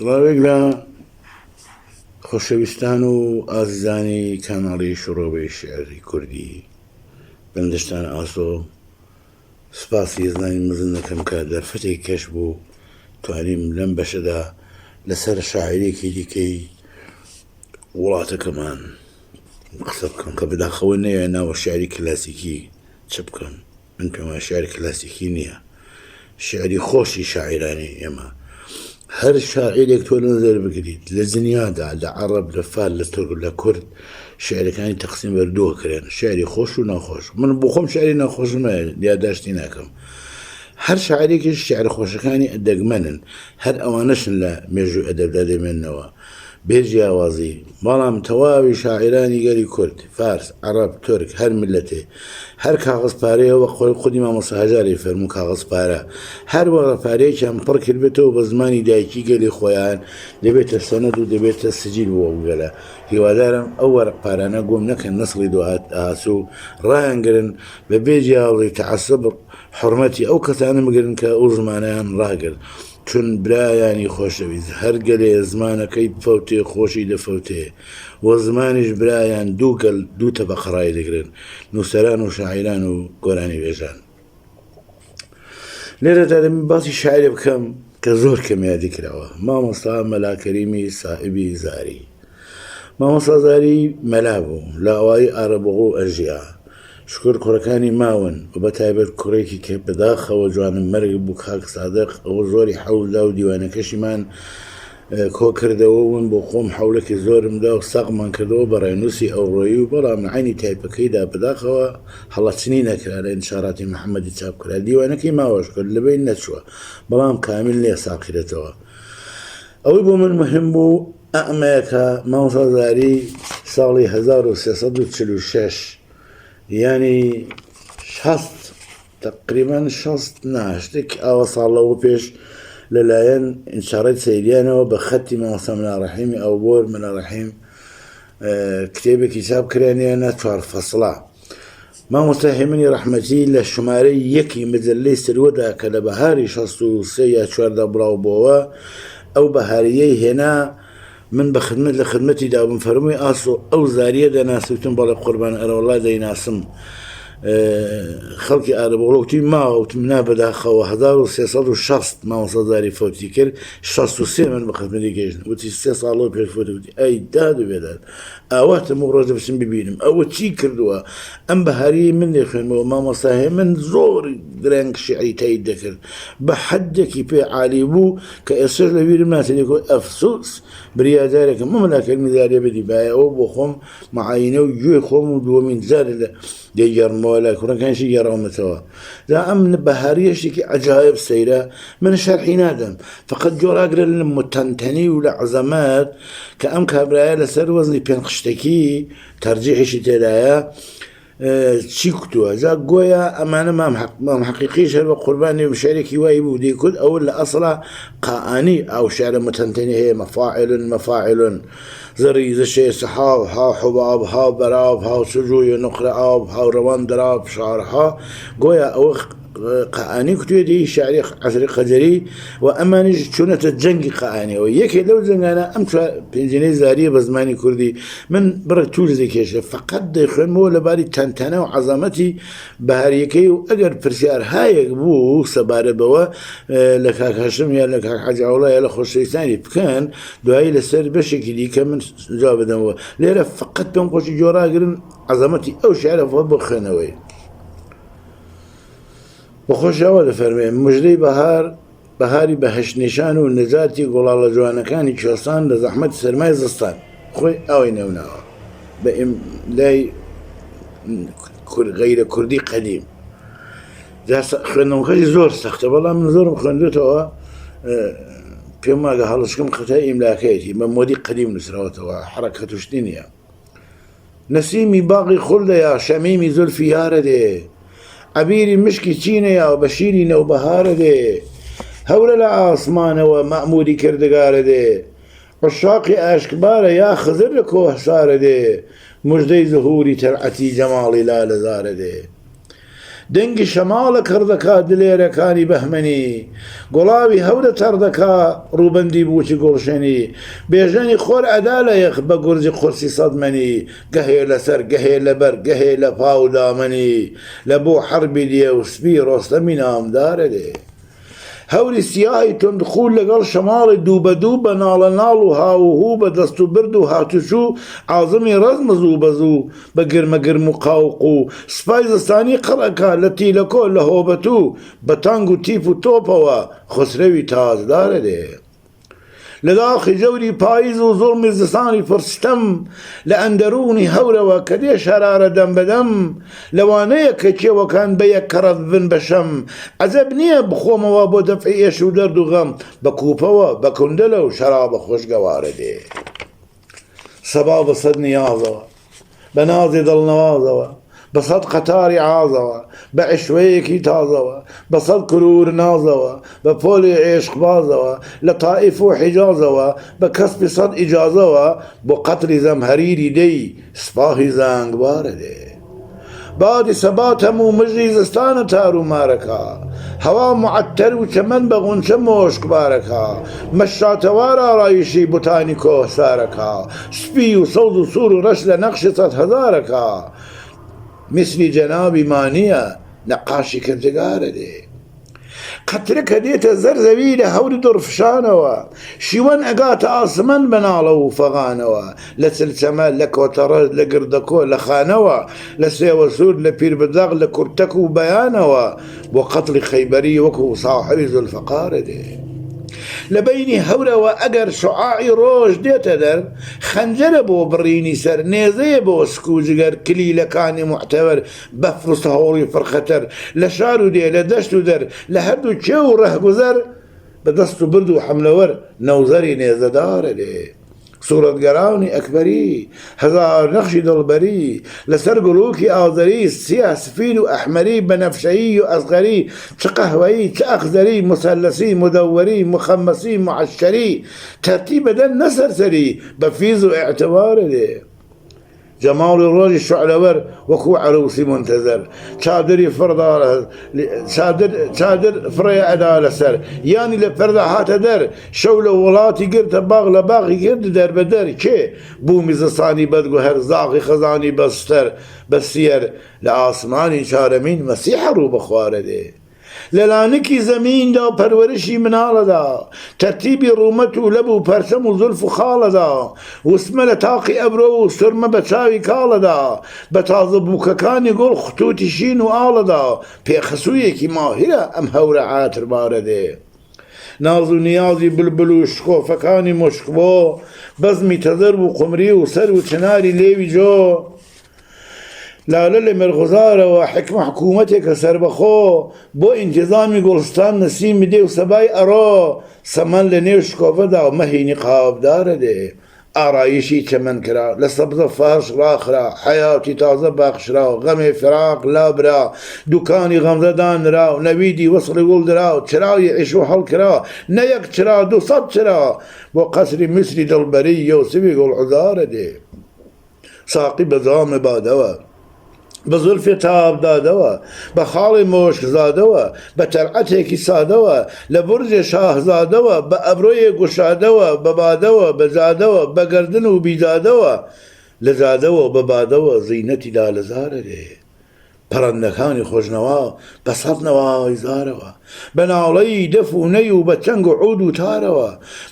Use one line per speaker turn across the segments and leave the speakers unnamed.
سڵاوێک لە خۆشەویستان و ئازیزانی کاناڵی شۆڕەوەی شێعری کوردی بەندشتان ئاسۆ سپاسی زانی مەزن دەکەم کە دەرفەتێک کەش بوو توانیم لەم بەشەدا لەسەر شاعیرێکی دیکەی وڵاتەکەمان قسە بکەم کە بەداخەوە نەیە ناوە شێعری کلاسیکی چ بکەم. من پێم وایە شێعری کلاسیکی نییە، شێعری خۆشی شاعیرانی ئێمە. هەر شاعیرێک تۆ نەزەر بگریت لە دنیادا لە عەرەب لە فار لە تورک لە کورد شێعرەکانی تەقسیم بەردووە کرێن، شێعری خۆش و ناخۆش. من بۆ خۆم شێعری ناخۆشمە یادداشتی ناکەم. هەر شاعرێکیش شێعر خۆشەکانی دەگمەنن، هەر ئەوانەشن لە مێژووی ئەدەبدا دەمێننەوە بێجی ئاوازی. بەڵام تەواوی شاعیرانی گەری کورد، فارس، عەرەب، تورک، هەر ملەتێ، هەر کاغەزپارەیەوە خودی مامۆستا هەژاری فەرموو کاغەزپارە، هەر وەڕەپارەیەکیان پڕ کردبێتەوە بە زمانی دایکی گەلی خۆیان دەبێتە سەنەد و دەبێتە سجیل بۆ گەلە. هیوادارم ئەو وەرەقپارانە گۆم نەکەن نەسڵی داهاتوو ڕاهەنگرن بە بێجی ئاوڵی تەعەسسوب حورمەتی ئەو کەسانە بگرن کە ئەو زمانەیان ڕاگرن، چون برایانی خۆشەویست هەر گەلێ زمانەکەی بفەوتێ خۆشی دەفەوتێ وە زمانیش برایان دوو تەبەقە ڕای دەگرن، نووسەران و شاعیران و گۆرانی وێژان. لێرەدا دەبێت باسی شاعرێ بکەم کە زۆر کەم یادی کراوە، مامۆستا مەلا کەریمی سائبی زاری. مامۆستا زاری مەلا بوو لە ئەوای ئارەبوغ و ئەژیا. شکر کوڕەکانی ماون و بەتایبەت کوڕێکی کە بەداخەوە جوانم مەرگ بوو کاک سادق، ئەوە زۆری حەوڵدا و دیوانەکەشیمان کۆ کردەوە ون بۆ خۆم حەوڵێکی زۆرمدا و سەقمان کردەوە بە ڕێنووسی ئەوڕۆیی و بەڵام عینی تایپەکەیدا بەداخەوە هەڵەچنی نەکرا لە ئینشاراتی محەممەدی چاپکرا. دیوانەکەی ماوەش کرد لەبەی نەچووە، بەڵام کامل لێ ساقیرێتەوە. ئەوەی بۆ من مهم بوو ئەمەیەکە مامۆستا زاری ساڵی 1346 یعنی 60 تقریبا 60 ناشتێک ئاوە ساڵەوە پێش لەلایەن ئینشاڕەت سەیریانەوە بە خەتی مامۆستا مەلا ڕەحیمی ئەو بۆر مەلا ڕەحیم کتێبێکی چاپ کرانیانە 4 فەسڵە. مامۆستا هێمنی ڕەحمەتی لە ژمارەی 1 مجللەی سروەدا کە لە بەهاری 63 یا 4دا بڵاوبووەوە ئەو بەهاریەی هێنا، من بە خدمەت لە خدمەتی دابم فەرمووی ئاسۆ ئەو زاریە دەناسیوتم بەڵێ قوربان ئەرەوەڵا دەیناسم خەڵکی ئارەبوڵۆتی ماوەوتم نا بەداخەوە 1360 مامۆستا زاری فەوتی کرد، 63 من بە خدمەتی گەیشتم وتی 3 ساڵەوە پێش فەوتی وتی ئەی داد و بێداد ئاواتم و ڕۆژە بچم ببینم ئەوە چی کردووە. ئەم بەهاری من دەخوێنمەوە مامۆستا هەیە من زۆر درەنگ شیعری تایید دەکرد بە حەدێکی پێ عالی بوو کە ئێستش لە بیرم ناچێت ئەفسوس بریادارێکم مەمەلاکەرمی زاریە بەدی باە ئەوە بۆ خۆم مەعاینە و گوێ خۆم و دووەمین جارە لە دەیگەڕمەوە لای کوڕەکانشی گەڕاومەتەوە. دا ئەم بەهاریەشتێکی عەجایب سەیرە من شەرحی نادەم، فقط جۆراگرە لە متەنتەنی و لە عەزەمات کە ئەم کابرایە لەسەر وەزنی پێنج خشتەکی تەرجیحیشی تێدایە چی کوتووە. جا گۆیا ئەمانە مام حەقیقیش هەر بە قوربانی شعرێکی وای بوو دەیکوت ئەوە لە ئەسڵا قائانی ئەو شعرە متەنتەنی هەیە مەفاعلن زەری زەشێ سەحاب هاو حوباب هاو بەراب هاو سجووی نقرە ئاب هاو ڕەوان دراب شعرها گۆیا ئەوە قائانی کوتوێ دی شعری عەسری قەجەری و ئەمانیش چوونەتە جەنگی قائانیەوە. یەکێک لەو جەنگانە ئەم پێنجێنەی زاریە بە زمانی کوردی من بڕە توش دەکێشە فقط دەیخوێنمەوە لەباری تەنتەنە و عەزەمەتی بەهاریەکەی و ئەگەر پرسیار هایەک بوو سەبارە بەوە لە کاک هاشم یا لە کاک حاجی عەوڵا یا لە خۆشەویستانی بکەن دوایی لەسەر بەشێکی دیکە من جواب بدەمەوە. لێرە فقط پێم خۆشی جۆراگرن عەزەمەتی ئەو شیعرە بۆ خوێنەوەی. بەخۆشەوە دەفەرمێ مژدەی بەهاری بەهەشتنیشان و نەجاتی گوڵاڵە جوانەکانی کوێستان لە زەحمەتی سەرمای زستان خۆی ئەوەی نەوناوە بە لای غەیرە کوردی قەدیم. خوێندنەوەکەی زۆر سەختە، بەڵام من زۆرم خوێندوێتەوە پێم وایە هەڵشکم قەتای ئیملاکەیەتی بە مۆدی قەدیم نووسراوەتەوە حرەکە توشتی نییە. نەسیمی باغی خوڵدەیە شەمیمی زولفی یارە دێ عبیری مشکی چینەیە و بەشیری نەوبەهارە دێ هەورە لە ئاسمانەوە مەعموری کردگارە دێ عشاقی ئاشکبارە یا خزر لە کۆهسارە دێ مژدەی زهوری تەرعەتی جەماڵی لالەزارە دێ دنگی شەماڵە کردەکە دلێرەکانی بەهمەنی گوڵاوی هەورە تەردەکە ڕووبەندی بووکی گۆڵشێنی بێژەنی خۆر ئەدا لە یەخ بە گورجی قورسی سەدمەنی گەهێ لەسەر گەهێ لەبەر گەهێ لە پاو دامەنی لە بۆ حەربی دیێ و سپی ڕۆستەمی نامدارە دێ هەوری سیاهی تندخول لەگەڵ شەماڵی دوو بە دوو بە ناڵە ناڵ و هاو و هوو بە دەست و برد و هاتوچوو عازمی ڕەزمە زوو بە زوو بە گرمە گرم و قاوق و سپای زستانی قڕەکە لە تیلەکۆ لە هۆبەتوو بە تانگ و تیپ و تۆپەوە خسرەوی تازدارە دێ لە داخی جەوری پاییز و زوڵمی زستانی پرستەم لە ئەندەرونی هەورەوە کە دێ شەرارە دەم بەدەم لەوانەیە کە کێوەکان بە یەک کەڕەت بن بەشەم عەجەب نییە بخۆمەوە بۆ دەفعی ئێش و دەرد و غەم بە کووپەوە بە کوندەلە و شەرابە خۆشگەوارە دێ سەبا بە سەد نیازەوە بە نازی دڵنەوازەوە بە سەد قەتاری عازەوە بە عشوەیەکی تازەوە بە سەد کرور نازەوە بە پۆلی عێشقبازەوە لە تائیف و حیجازەوە بە کەسبی سەد ئیجازەوە بۆ قەتری زەمهەریری دەی سپاهی زەنگبارە دێ بادی سەبات هەموو مژی زستانە تار و مارەکە هەوا معەتەر و چەمەن بە غونچە مۆشکبارەکە مەشاتەوار ئارایشی بوتانی کۆسارەکە سپی و سەوز و سوور و ڕەش لە نەقشی سەد هەزارەکە مثلی جەنابی مانیە نەقاشی کەنجگارە دێ قەترە کە دێتە زەرزەوی لە هەوری دڕفشانەوە شیوەن ئەگاتە ئاسمەن بەناڵە و فەغانەوە لە چلچەمە لە کۆتەڕە لە گردەکۆ لە خانەوە لە سێوە سوور لە پیربداغ لە کورتەک و بەیانەوە بۆ قەتڵی خەیبەری وەکو ساحری زولفەقارە دێ لە بەینی هەورەوە ئەگەر شعاعی ڕۆژ دێتە دەر خەنجەرە بۆ بڕینی سەر نێزەیە بۆ سکوجگەر کلیلەکانی معتەبەر بەفر و سەهۆڵی فڕخەتەر لە شار و دێ لە دەشت و دەر لە هەردوو کێ و ڕەهگوزەر بە دەست و برد و حەملەوەر نەوزەری نێزەدارە دێ سوورەتگەرانی ئەکبەری هەزار نەخشی دڵبەری لەسەر گوڵووکی ئازەری سیاه سفید و ئەحمەری بەنەفشەیی و ئەزغەری چ قەهوەیی چ ئەخزەری مسەلەسی مدەوەری مخەمەسی معەشکەری تەرتیب بەدەن نەسەرسەری بە فیز و ئێعتبارە دێ جەماڵی ڕۆژی شعلەوەر وەکو عەروسی منتەزەر چادری فڕدارە چادر فڕێ ئەدا لەسەر یانی لە پەردە هاتە دەر شەو لە وڵاتی گرتە باغ لە باغی گرت دەربەدەر کێ بوومی زستانی بەدگوهەر زاغی خەزانی بەستەر بەسیەر لە ئاسمانی چارەمین مەسیحە ڕوو بەخوارە دێ لە لانکی زەمیندا پەروەرشی مناڵەدا تەرتیبی ڕوومەت و لەب و پەرچەم و زولف و خاڵەدا وسمە لە تاقی ئەبرۆ و سرمە بە چاوی کاڵەدا بە تازە بووکەکانی گوڵ خوتوتی شین و ئاڵەدا پێخەسوویەکی ماهرە ئەم هەورە عاتربارە دێ ناز و نیازی بلبل و شکۆفەکانی مشکبۆ بەزمی تەزەر و قمری و سەر و چناری لێوی جۆ لالە لە مێرغوزارەوە حکمە حکوومەتێکە سەربەخۆ بۆ ئینتیزامی گوڵستان نەسیمی دێ و سەبای ئەڕۆ سەمەن لە نێو شکۆفەدا و مەهینی قاوبدارە دێ ئارایشی چەمەن کرا لە سەبزە فاش ڕاخرا حەیاتی تازە باخشرا و غەمێ فراق لابرا دوکانی غەمزەدانرا و نەویدی وەسڵی گوڵدرا و چراوی عیش و هەڵکرا نەیەک چرا دوو سەد چرا بۆ قەسری میسری دڵبەری یۆسفی گوڵعوزارە دێ ساقی بە جامێ بادەوە بە زولفی تابدادەوە بە خاڵی مۆشکزادەوە بە تەرعەتێکی سادەوە لە بورجێ شاهزادەوە بە ئەبرۆیە گوشادەوە بە بادەوە بە زادەوە بە گەردن و بیدادەوە لە زادەوە بە بادەوە زینەتی دالەزارە دێ پەڕەندەکانی خۆشنەوە بە سەد نەوای زارەوە بە ناڵەی دەف و نەی و بە چەنگ و عود و تارەوە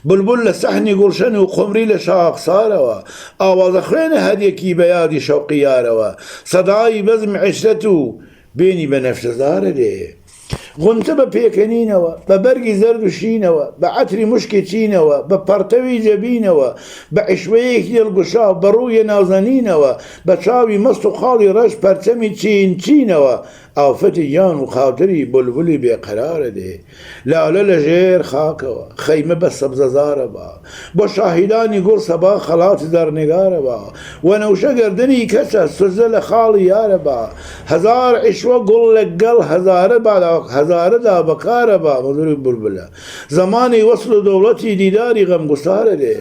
بولبول لە سەحنی گوڵشەن و قمری لە شاخسارەوە ئاوازە خوێنە هەریەکی بە یادی شەوقی یارەوە سەدای بەزم عیشرەت و بێنی بە نەفشەزارە دێ غونتە بە پێکەنینەوە بە بەرگی زەرد و شینەوە بە عەتری موشکی چینەوە بە پەرتەوی جەبینەوە بە عیشوەیەکی دڵگوشا بە ڕوویە نازەنینەوە بە چاوی مەست و خاڵی ڕەش پەرچەمی چینەوە ئافەتی یان و خاتری بولبولی بێقەرارە دێ لالە لە ژێر خاکەوە خەیمە بە سەبزەزارە بە بۆ شاهیدانی گوڵ سەبا خەڵاتی دەرنێگارە بە وەنەوشە گەردنی کەسە سوزە لە خاڵی یارە بە هەزار عیشوە گوڵ لەگەڵ هەزارە هەزارەدا بەکارە بە مەزوری بولبلە زمانی وەسڵ و دەوڵەتی دیداری غەمگوسارە دێ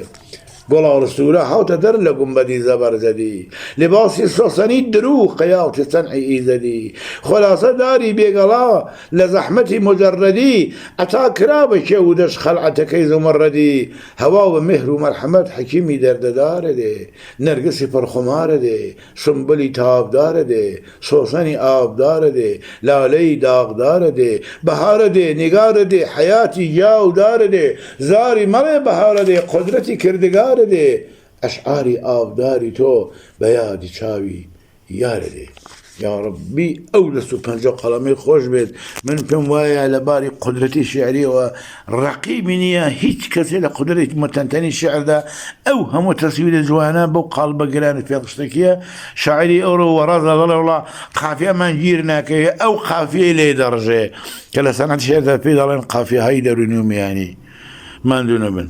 قولا رسولا حوت در لكم بدي زبرزدي لباسي صوصني درو قياوتي صنعي إيزدي خلاصة داري بيقلا لزحمتي مجردي أتا كراب شودش خلعتك زمردي هوا ومهر ومرحمت حكيمي درد دار دي نرقسي فرخمار دي سنبلي تاب دار دي صوصني آب دار دي لالي داغ دار دي بهار دي نگار دي حياتي جاو دار دي زاري ملي بهار دي قدرتي كردگار دي أشعاري آبداري تو بيادي شاوي ياردي يا ربي أولس وبنجو قلمي خوش بيت من بين وايا على باري قدرتي الشعرية ورقيبني هيك كثير قدرتي متنتني الشعر ذا أوهم تسويل الجوانا بو قلب قران في قشتكية شاعري أورو ورازا الله قافية من جيرنا كي أو قافية لي درجة كلا سنة شعر ذا في دارين قافية هاي درنيوم يعني ما دون من